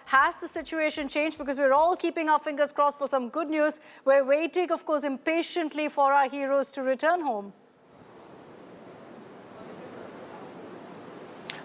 Has the situation changed? Because we're all keeping our fingers crossed for some good news. We're waiting, of course, impatiently for our heroes to return home.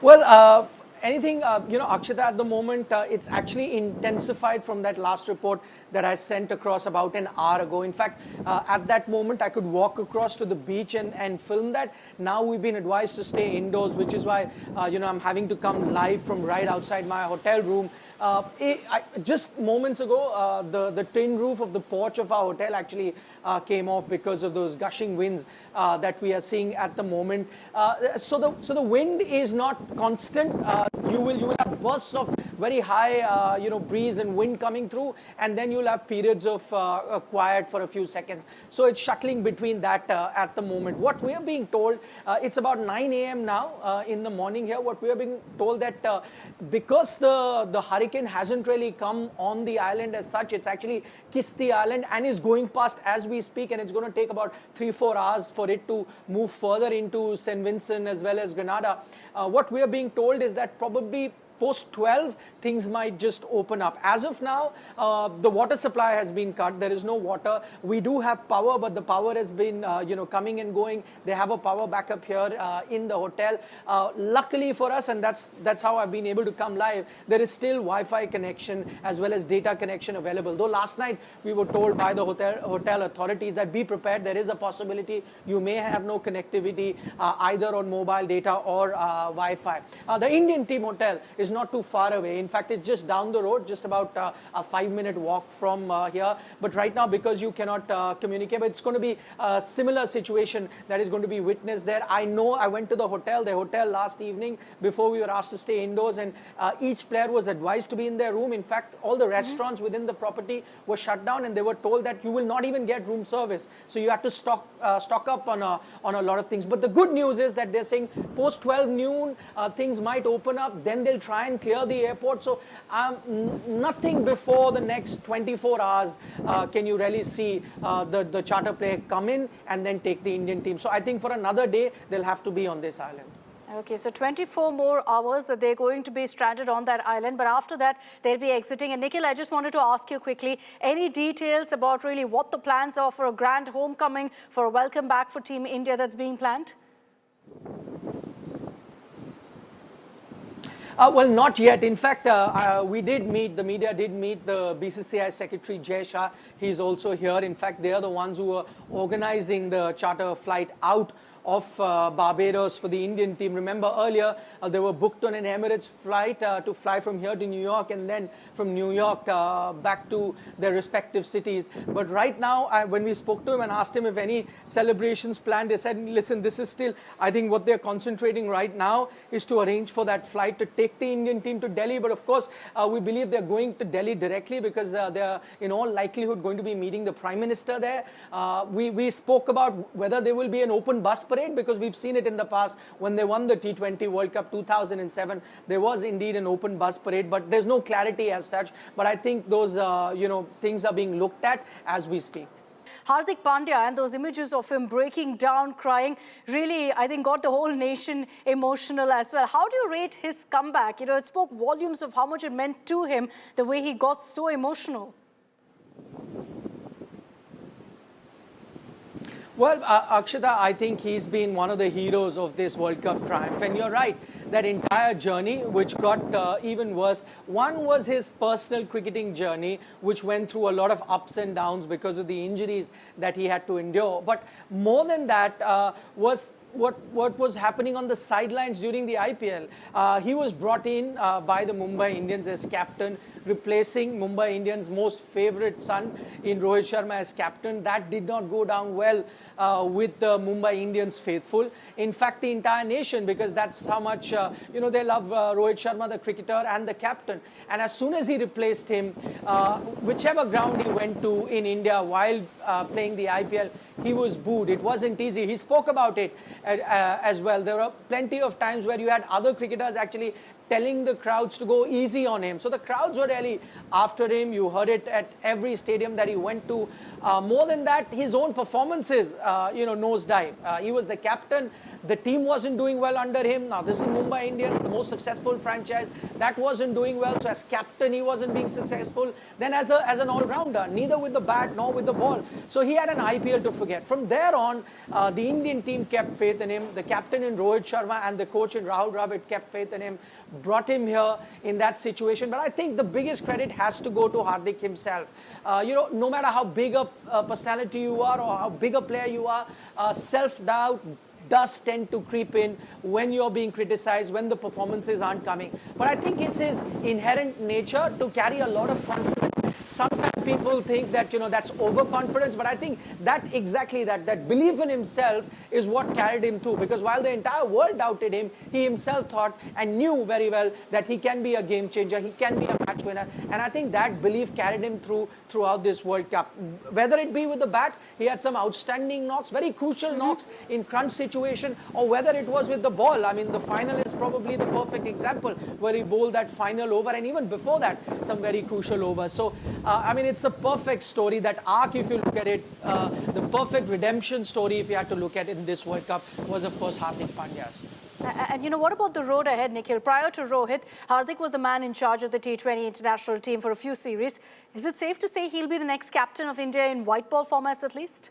Well, Akshita, at the moment, it's actually intensified from that last report that I sent across about an hour ago. In fact, at that moment, I could walk across to the beach and film that. Now we've been advised to stay indoors, which is why, I'm having to come live from right outside my hotel room. Just moments ago, the tin roof of the porch of our hotel actually came off because of those gushing winds that we are seeing at the moment. So the wind is not constant. You will have bursts of very high breeze and wind coming through, and then you'll have periods of quiet for a few seconds. So it's shuttling between that at the moment. What we are being told, it's about 9 a.m. now in the morning here. What we are being told that because the hurricane hasn't really come on the island as such, it's actually kissed the island and is going past as we speak, and it's going to take about 3-4 hours for it to move further into St. Vincent as well as Grenada. What we are being told is that probably post 12, things might just open up. As of now, the water supply has been cut. There is no water. We do have power, but the power has been, coming and going. They have a power backup here in the hotel. Luckily for us, and that's how I've been able to come live, there is still Wi-Fi connection as well as data connection available. Though last night we were told by the hotel authorities that be prepared. There is a possibility you may have no connectivity either on mobile data or Wi-Fi. The Indian team hotel is not too far away. In fact, it's just down the road, just about a 5-minute walk from here. But right now, because you cannot communicate, but it's going to be a similar situation that is going to be witnessed there. I know I went to the hotel last evening before we were asked to stay indoors, and each player was advised to be in their room. In fact, all the restaurants within the property were shut down, and they were told that you will not even get room service. So you have to stock up on a lot of things. But the good news is that they're saying post 12 noon, things might open up. Then they'll try and clear the airport. So nothing before the next 24 hours can you really see the charter plane come in and then take the Indian team. So I think for another day, they'll have to be on this island. Okay, so 24 more hours that they're going to be stranded on that island, but after that, they'll be exiting. And Nikhil, I just wanted to ask you quickly, any details about really what the plans are for a grand homecoming, for a welcome back for Team India that's being planned? Well, not yet. In fact, we did meet, the media did meet the BCCI Secretary Jay Shah. He's also here. In fact, they are the ones who were organizing the charter flight out of Barbados for the Indian team. Remember earlier, they were booked on an Emirates flight to fly from here to New York, and then from New York back to their respective cities. But right now, when we spoke to him and asked him if any celebrations planned, they said, listen, this is still, I think what they're concentrating right now is to arrange for that flight to take the Indian team to Delhi. But of course, we believe they're going to Delhi directly because they're in all likelihood going to be meeting the Prime Minister there. We spoke about whether there will be an open bus parade, because we've seen it in the past when they won the T20 World Cup 2007. There was indeed an open bus parade, but there's no clarity as such. But I think those things are being looked at as we speak. Hardik Pandya and those images of him breaking down, crying, really, I think, got the whole nation emotional as well. How do you rate his comeback? It spoke volumes of how much it meant to him, the way he got so emotional. Well, Akshita, I think he's been one of the heroes of this World Cup triumph. And you're right, that entire journey, which got even worse. One was his personal cricketing journey, which went through a lot of ups and downs because of the injuries that he had to endure. But more than that was what was happening on the sidelines during the IPL. He was brought in by the Mumbai Indians as captain, replacing Mumbai Indians' most favorite son in Rohit Sharma as captain. That did not go down well with the Mumbai Indians faithful. In fact, the entire nation, because that's how much they love Rohit Sharma, the cricketer, and the captain. And as soon as he replaced him, whichever ground he went to in India while playing the IPL, he was booed. It wasn't easy. He spoke about it as well. There were plenty of times where you had other cricketers actually telling the crowds to go easy on him. So the crowds were really after him. You heard it at every stadium that he went to. More than that, his own performances, nosedive. He was the captain. The team wasn't doing well under him. Now, this is Mumbai Indians, the most successful franchise. That wasn't doing well. So as captain, he wasn't being successful. Then as an all-rounder, neither with the bat nor with the ball. So he had an IPL to forget. From there on, the Indian team kept faith in him. The captain in Rohit Sharma and the coach in Rahul Dravid kept faith in him, brought him here in that situation. But I think the biggest credit has to go to Hardik himself. No matter how big a personality you are or how big a player you are, self-doubt does tend to creep in when you're being criticized, when the performances aren't coming. But I think it's his inherent nature to carry a lot of confidence. Sometimes people think that, that's overconfidence, but I think that belief in himself is what carried him through. Because while the entire world doubted him, he himself thought and knew very well that he can be a game changer, he can be a match winner. And I think that belief carried him throughout this World Cup. Whether it be with the bat, he had some outstanding knocks, very crucial knocks in crunch situation, or whether it was with the ball. I mean, the final is probably the perfect example where he bowled that final over, and even before that, some very crucial overs. So, it's the perfect story, that arc, if you look at it, the perfect redemption story, if you had to look at it in this World Cup, was, of course, Hardik Pandya's. And what about the road ahead, Nikhil? Prior to Rohit, Hardik was the man in charge of the T20 international team for a few series. Is it safe to say he'll be the next captain of India in white ball formats at least?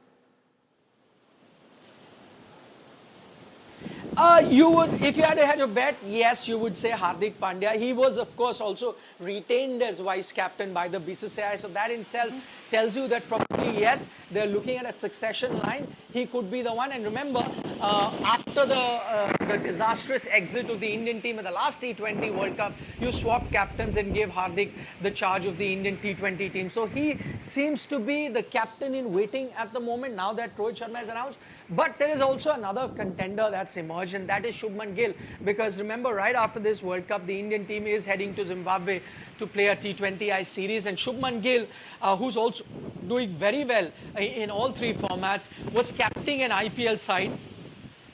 You would, if you had to hedge a bet, yes, you would say Hardik Pandya. He was, of course, also retained as vice captain by the BCCI. So that in itself tells you that probably, yes, they're looking at a succession line. He could be the one. And remember, after the disastrous exit of the Indian team in the last T20 World Cup, you swapped captains and gave Hardik the charge of the Indian T20 team. So he seems to be the captain in waiting at the moment, now that Rohit Sharma has announced. But there is also another contender that's emerged, and that is Shubman Gill. Because remember, right after this World Cup, the Indian team is heading to Zimbabwe to play a T20I series. And Shubman Gill, who's also doing very well in all three formats, was captaining an IPL side,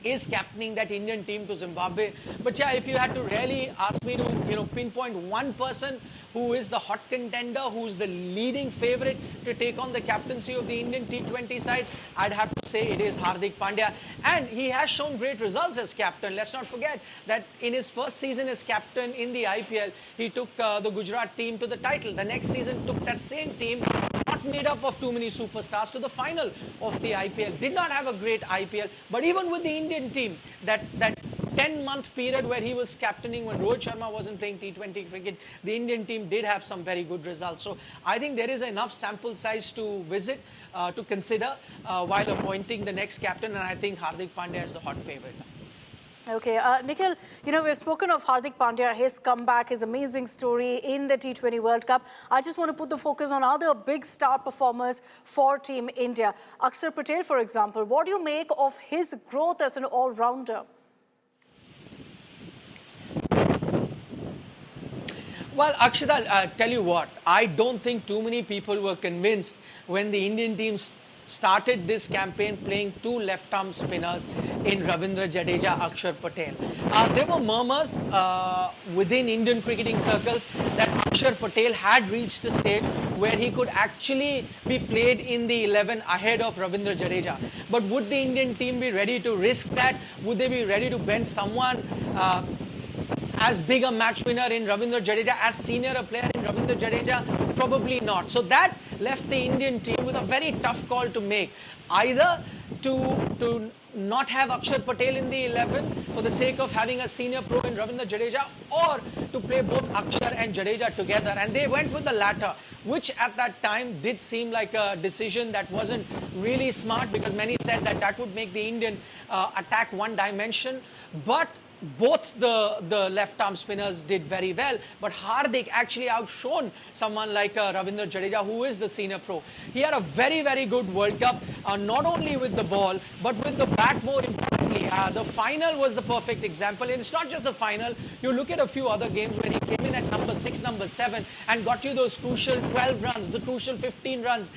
is captaining that Indian team to Zimbabwe. But yeah, if you had to really ask me to pinpoint one person who is the hot contender, who's the leading favorite to take on the captaincy of the Indian T20 side, I'd have to say it is Hardik Pandya. And he has shown great results as captain. Let's not forget that in his first season as captain in the IPL, he took the Gujarat team to the title. The next season took that same team, not made up of too many superstars, to the final of the IPL. Did not have a great IPL, but even with the Indian team, that 10-month period where he was captaining when Rohit Sharma wasn't playing T20 cricket, the Indian team did have some very good results. So I think there is enough sample size to visit, to consider while appointing the next captain, and I think Hardik Pandya is the hot favorite. Okay, Nikhil, we've spoken of Hardik Pandya, his comeback, his amazing story in the T20 World Cup. I just want to put the focus on other big star performers for Team India. Akshar Patel, for example, what do you make of his growth as an all-rounder? Well, Akshita, I'll tell you what, I don't think too many people were convinced when the Indian team started this campaign playing two left-arm spinners in Ravindra Jadeja, Akshar Patel. There were murmurs within Indian cricketing circles that Akshar Patel had reached a stage where he could actually be played in the 11 ahead of Ravindra Jadeja. But would the Indian team be ready to risk that? Would they be ready to bench someone as big a match winner in Ravindra Jadeja, as senior a player in Ravindra Jadeja? Probably not. So that left the Indian team with a very tough call to make. Either to not have Akshar Patel in the 11 for the sake of having a senior pro in Ravindra Jadeja, or to play both Akshar and Jadeja together. And they went with the latter, which at that time did seem like a decision that wasn't really smart, because many said that that would make the Indian attack one dimension. But both the left-arm spinners did very well, but Hardik actually outshone someone like Ravindra Jadeja, who is the senior pro. He had a very, very good World Cup, not only with the ball, but with the bat more importantly. Exactly. The final was the perfect example. And it's not just the final. You look at a few other games when he came in at number 6, number 7, and got you those crucial 12 runs, the crucial 15 runs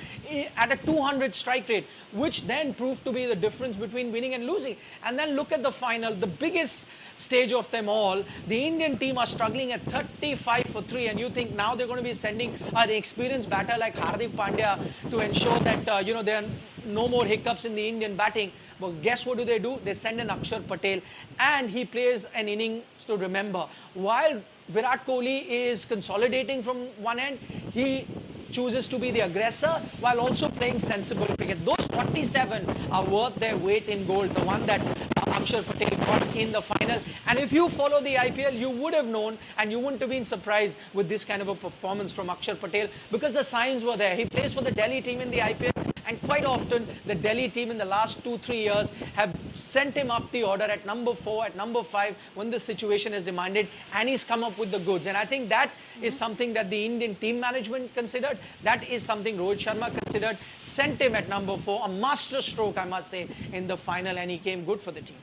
at a 200 strike rate, which then proved to be the difference between winning and losing. And then look at the final, the biggest stage of them all. The Indian team are struggling at 35 for 3, and you think now they're going to be sending an experienced batter like Hardik Pandya to ensure that there are no more hiccups in the Indian batting. But guess what do? They send an Akshar Patel, and he plays an innings to remember. While Virat Kohli is consolidating from one end, he chooses to be the aggressor while also playing sensible cricket. Those 47 are worth their weight in gold, the one that Akshar Patel got in the final. And if you follow the IPL, you would have known and you wouldn't have been surprised with this kind of a performance from Akshar Patel, because the signs were there. He plays for the Delhi team in the IPL, and quite often the Delhi team in the last 2-3 years have sent him up the order at number 4, at number 5 when the situation is demanded, and he's come up with the goods. And I think that is something that the Indian team management considered. That is something Rohit Sharma considered. Sent him at number 4, a master stroke, I must say, in the final, and he came good for the team.